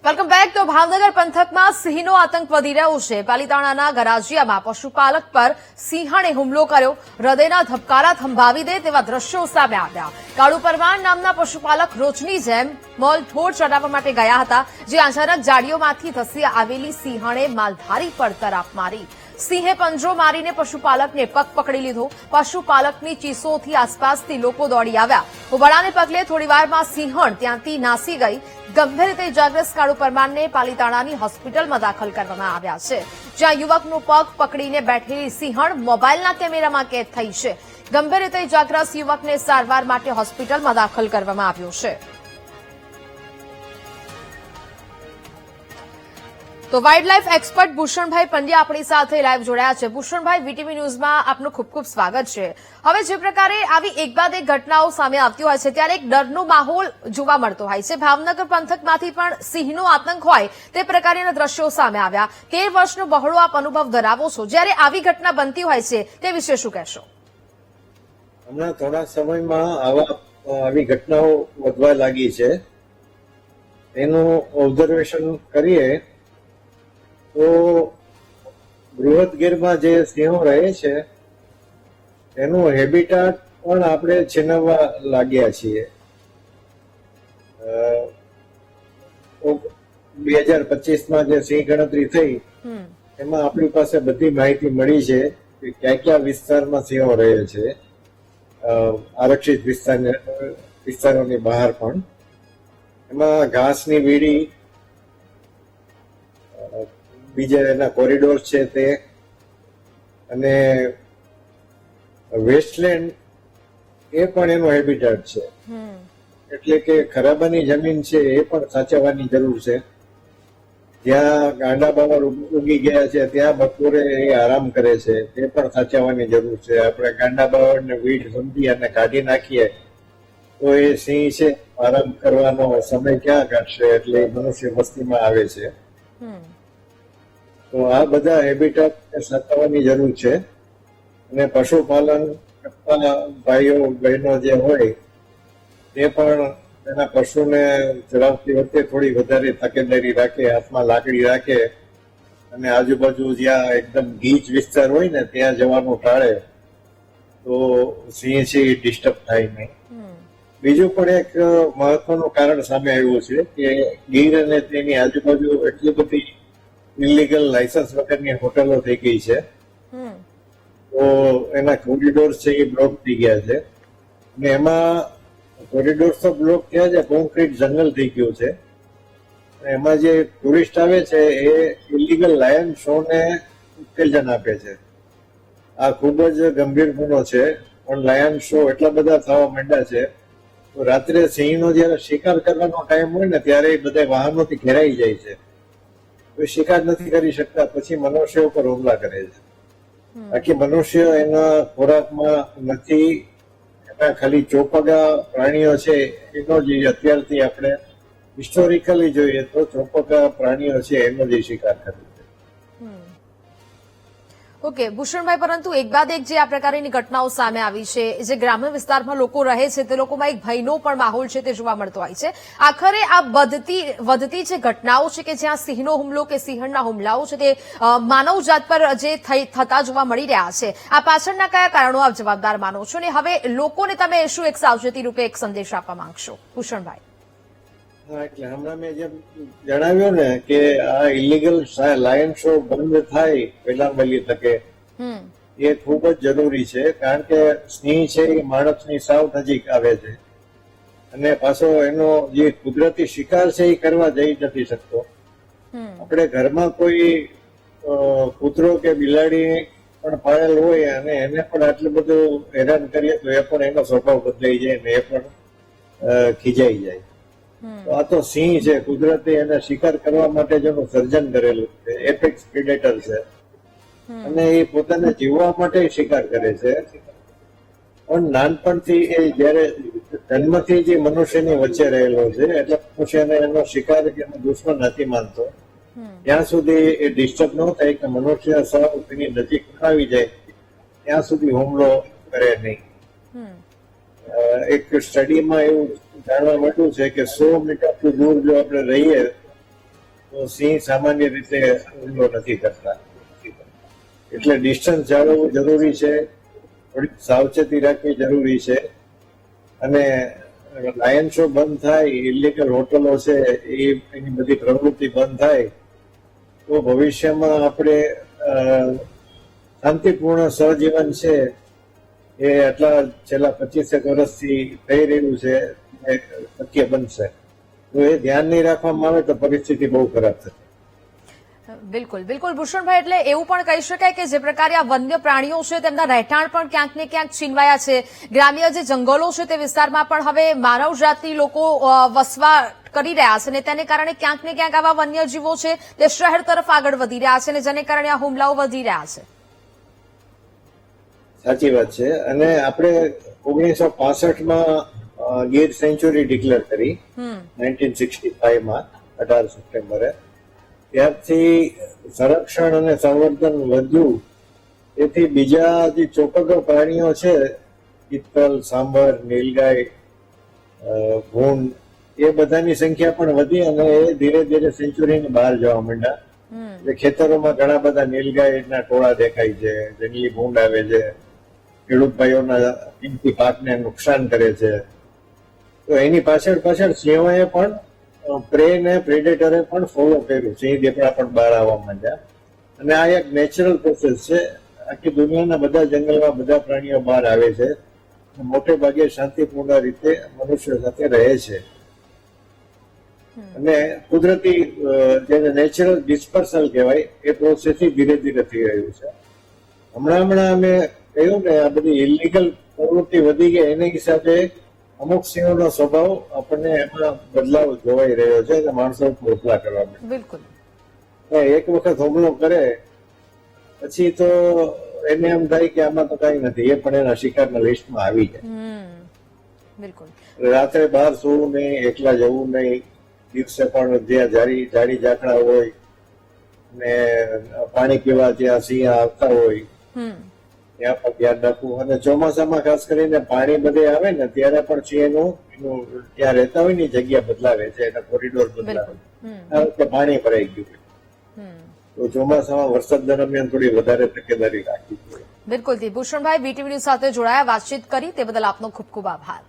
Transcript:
Welcome back. તો ભાવનગર પંથકમાં સિંહનો આતંક વધી રહ્યો છે. પાલીતાણાના ગરાજીયામાં પશુપાલક પર સિંહણે હુમલો કર્યો. હૃદયના ધબકારા થંભાવી દે તેવા દ્રશ્યો સામે આવ્યા. કાળુ પરમાર નામના પશુપાલક રોજની જેમ મોલ ઢોર ચરાવવા માટે ગયા હતા, જે અચાનક જાડીઓમાંથી ધસી આવેલી સિંહણે માલધારી પર તરાપ મારી. સિંહે પંજો મારીને પશુપાલકને પગ પકડી લીધો. પશુપાલકની ચીસોથી આસપાસથી લોકો દોડી આવ્યા. હોબાળાને પગલે થોડીવારમાં સિંહણ ત્યાંથી નાસી ગઈ. ગંભીર રીતે ઇજાગ્રસ્ત કાળુ પરમારને પાલીતાણાની હોસ્પિટલમાં દાખલ કરવામાં આવ્યા છે, જ્યાં યુવકનો પગ પકડીને બેઠેલી સિંહણ મોબાઈલના કેમેરામાં કેદ થઈ છે. ગંભીર રીતે ઇજાગ્રસ્ત યુવકને સારવાર માટે હોસ્પિટલમાં દાખલ કરવામાં આવ્યો છે. તો wild life expert Bhushanbhai Pandya આપણી સાથે લાઈવ જોડાયા છે. ભૂષણભાઈ, વીટીવી ન્યૂઝમાં આપનું ખૂબ ખૂબ સ્વાગત છે. હવે જે પ્રકારે આવી એક બાદ એક ઘટનાઓ સામે આવતી હોય છે, ત્યારે એક ડરનો માહોલ જોવા મળતો હોય છે. ભાવનગર પંથકમાંથી પણ સિંહનો આતંક હોય તે પ્રકારના દ્રશ્યો સામે આવ્યા. 13 વર્ષનો બહોળો આપ અનુભવ ધરાવો છો. જ્યારે આવી ઘટના બનતી હોય છે તે વિશે શું કહેશો? હમણાં થોડા સમયમાં આવી ઘટનાઓ વધવા લાગી છે. એનું ઓબ્ઝર્વેશન કરીએ તો બૃહદગીરમાં જે સિંહો રહે છે એનું હેબિટાટ પણ આપણે છીનવવા લાગ્યા છીએ. 2025માં જે સિંહ ગણતરી થઈ એમાં આપણી પાસે બધી માહિતી મળી છે કે કયા કયા વિસ્તારમાં સિંહો રહે છે, આરક્ષિત વિસ્તારોની બહાર પણ. એમાં ઘાસની વીડી, બીજા એના કોરિડોર છે તે, અને વેસ્ટલેન્ડ એ પણ એનો હેબિટાટ છે. એટલે કે ખરાબાની જમીન છે એ પણ સાચવવાની જરૂર છે. જ્યાં ગાંડા બાવળ ઉગી ગયા છે ત્યાં બપોરે એ આરામ કરે છે તે પણ સાચવવાની જરૂર છે. આપણે ગાંડા બાવળને વીડ સમજી અને કાઢી નાખીએ તો એ સિંહ છે આરામ કરવાનો સમય ક્યાં કાઢશે, એટલે મનુષ્ય વસ્તીમાં આવે છે. તો આ બધા હેબિટાટ સાચવવાની જરૂર છે. અને પશુપાલન કરતા ભાઈઓ બહેનો જે હોય તે પણ એના પશુને ચરાવતી વખતે થોડી વધારે તકેદારી રાખે, હાથમાં લાકડી રાખે અને આજુબાજુ જ્યાં એકદમ ગીચ વિસ્તાર હોય ને ત્યાં જવાનું ટાળે તો સિંહ છે એ ડિસ્ટર્બ થાય નહીં. બીજું પણ એક મહત્વનું કારણ સામે આવ્યું છે કે ગીર અને તેની આજુબાજુ એટલી બધી ઇલીગલ લાયસન્સ વગરની હોટલો થઈ ગઈ છે, તો એના કોરિડોર છે એ બ્લોક થઈ ગયા છે. અને એમાં કોરિડોર તો બ્લોક થયા છે, કોન્ક્રીટ જંગલ થઈ ગયું છે. એમાં જે ટુરિસ્ટ આવે છે એ ઇલીગલ લાયન શો ને ઉત્તેજન આપે છે. આ ખૂબ જ ગંભીર ગુનો છે. પણ લાયન શો એટલા બધા થવા માંડ્યા છે તો રાત્રે સિંહનો જયારે શિકાર કરવાનો ટાઈમ હોય ને ત્યારે બધા વાહનોથી ઘેરાઈ જાય છે. શિકાર નથી કરી શકતા, પછી મનુષ્ય ઉપર હુમલા કરે છે. બાકી મનુષ્ય એના ખોરાકમાં નથી, એના ખાલી ચોપગા પ્રાણીઓ છે એનો જ અત્યારથી આપણે હિસ્ટોરિકલી જોઈએ તો ચોપગા પ્રાણીઓ છે એનો જ શિકાર કરે છે. ઓકે ભૂષણભાઈ, પરંતુ એક બાદ એક જે આ પ્રકારની ઘટનાઓ સામે આવી છે, જે ગ્રામ્ય વિસ્તારમાં લોકો રહે છે તે લોકોમાં એક ભયનો પણ માહોલ છે તે જોવા મળતો હોય છે. આખરે આ વધતી જે ઘટનાઓ છે કે જ્યાં સિંહનો હુમલો કે સિંહણના હુમલાઓ છે તે માનવજાત પર જે થતા જોવા મળી રહ્યા છે, આ પાછળના કયા કારણો આપ જવાબદાર માનો છો, અને હવે લોકોને તમે શું એક સાવચેતી રૂપે એક સંદેશ આપવા માંગશો? ભૂષણભાઈ, એટલે હમણાં મેં જેમ જણાવ્યું ને કે આ ઇલીગલ લાયન શો બંધ થાય પહેલા વહેલી તકે એ ખૂબ જ જરૂરી છે. કારણ કે સિંહ છે એ માણસની સાવ નજીક આવે છે અને પાછો એનો જે કુદરતી શિકાર છે એ કરવા જઈ નથી શકતો. આપણે ઘરમાં કોઈ કૂતરો કે બિલાડી પણ પાળેલ હોય અને એને પણ આટલું બધું હેરાન કરીએ તો એ પણ એનો સ્વભાવ બદલાઈ જાય ને એ પણ ખીજાઈ જાય. આ તો સિંહ છે, કુદરતી એને શિકાર કરવા માટે જેનું સર્જન કરેલું છે, એપેક્સ પ્રેડેટર છે અને એ પોતાને જીવવા માટે શિકાર કરે છે. પણ નાનપણથી એ જયારે જન્મથી જે મનુષ્યની વચ્ચે રહેલો છે એટલે મનુષ્યને એનો શિકાર કે એનો દુશ્મન નથી માનતો. ત્યાં સુધી એ ડિસ્ટર્બ ન થાય કે મનુષ્ય સાવ એની નજીક આવી જાય ત્યાં સુધી હુમલો કરે નહીં. એક સ્ટડીમાં એવું જાણવા મળ્યું છે કે 100 મીટરથી દૂર જો આપણે રહીએ તો સિંહ સામાન્ય રીતે હુમલો નથી કરતા. એટલે ડિસ્ટન્સ જાળવવું જરૂરી છે, થોડીક સાવચેતી રાખવી જરૂરી છે. અને લાયન શો બંધ થાય, ઇલીગલ હોટલો છે એની બધી પ્રવૃત્તિ બંધ થાય તો ભવિષ્યમાં આપણે શાંતિપૂર્ણ સહજીવન છે એ આટલા છેલ્લા 25 વર્ષથી થઈ રહ્યું છે એ શક્ય બનશે. તો એ ધ્યાન નહીં રાખવામાં આવે તો પરિસ્થિતિ બહુ ખરાબ થશે. બિલકુલ બિલકુલ ભૂષણભાઈ, એટલે એવું પણ કહી શકાય કે જે પ્રકારે આ વન્ય પ્રાણીઓ છે તેમના રહેઠાણ પણ ક્યાંક ને ક્યાંક છીનવાયા છે. ગ્રામ્ય જે જંગલો છે તે વિસ્તારમાં પણ હવે માનવ જાતિ લોકો વસવાટ કરી રહ્યા છે અને તેને કારણે ક્યાંક ને ક્યાંક આવા વન્યજીવો છે તે શહેર તરફ આગળ વધી રહ્યા છે અને જેને કારણે આ હુમલાઓ વધી રહ્યા છે. સાચી વાત છે. અને આપણે 1965માં ગીર સેન્ચ્યુરી ડિક્લેર કરી 1965માં 18 સપ્ટેમ્બરે. ત્યારથી સંરક્ષણ અને સંવર્ધન વધ્યું. તેથી બીજા જે ચોપગો પ્રાણીઓ છે, ચિત્તલ, સાંભર, નીલગાય, ભૂંડ, એ બધાની સંખ્યા પણ વધી અને એ ધીરે ધીરે સેન્ચ્યુરીની બહાર જવા માંડ્યા. એટલે ખેતરોમાં ઘણા બધા નીલગાયના ટોળા દેખાય છે, જંગલી ભૂંડ આવે છે, ખેડૂત ભાઈઓના કિંમતી પાકને નુકસાન કરે છે. તો એની પાછળ સિંહોએ પણ પ્રે ને પ્રેડેટરે પણ ફોલો કર્યું. સિંહ દીપડા પણ બહાર આવવા માંડ્યા અને આ એક નેચરલ પ્રોસેસ છે. આખી દુનિયાના બધા જંગલમાં બધા પ્રાણીઓ બહાર આવે છે, મોટે ભાગે શાંતિપૂર્ણ રીતે મનુષ્ય સાથે રહે છે. અને કુદરતી જેને નેચરલ ડિસ્પર્સલ કહેવાય એ પ્રોસેસથી ધીરે ધીરે થઈ રહ્યું છે. હમણાં અમે કહ્યું ને આ બધી ઇલીગલ પ્રવૃત્તિ વધી ગઈ, એની હિસાબે અમુક સિંહોનો સ્વભાવ આપણને એમાં બદલાવ જોવાઈ રહ્યો છે કે માણસો મોકલા કરવા માટે. બિલકુલ. એક વખત હુમલો કરે પછી તો એને એમ થાય કે આમાં તો કઈ નથી, એ પણ એના શિકારના લિસ્ટમાં આવી જાય. બિલકુલ. રાત્રે બહાર સૂવું નહીં, એકલા જવું નહીં. દિવસે પણ જ્યાં જાડી ઝાકડા હોય ને પાણી પીવા જ્યાં સિંહ આવતા હોય ત્યાં પણ ધ્યાન રાખવું. અને ચોમાસામાં ખાસ કરીને પાણી બધે આવે ને ત્યારે પણ સિંહનું ત્યાં રહેતા હોય ને જગ્યા બદલાવે છે, એના કોરિડોર બદલાવે. આ વખતે પાણી ભરાઈ ગયું તો ચોમાસામાં વરસાદ દરમિયાન થોડી વધારે તકેદારી રાખવી જોઈએ. બિલકુલ. ભૂષણભાઈ, BTV ન્યૂઝ સાથે જોડાયા, વાતચીત કરી તે બદલ આપનો ખૂબ ખૂબ આભાર.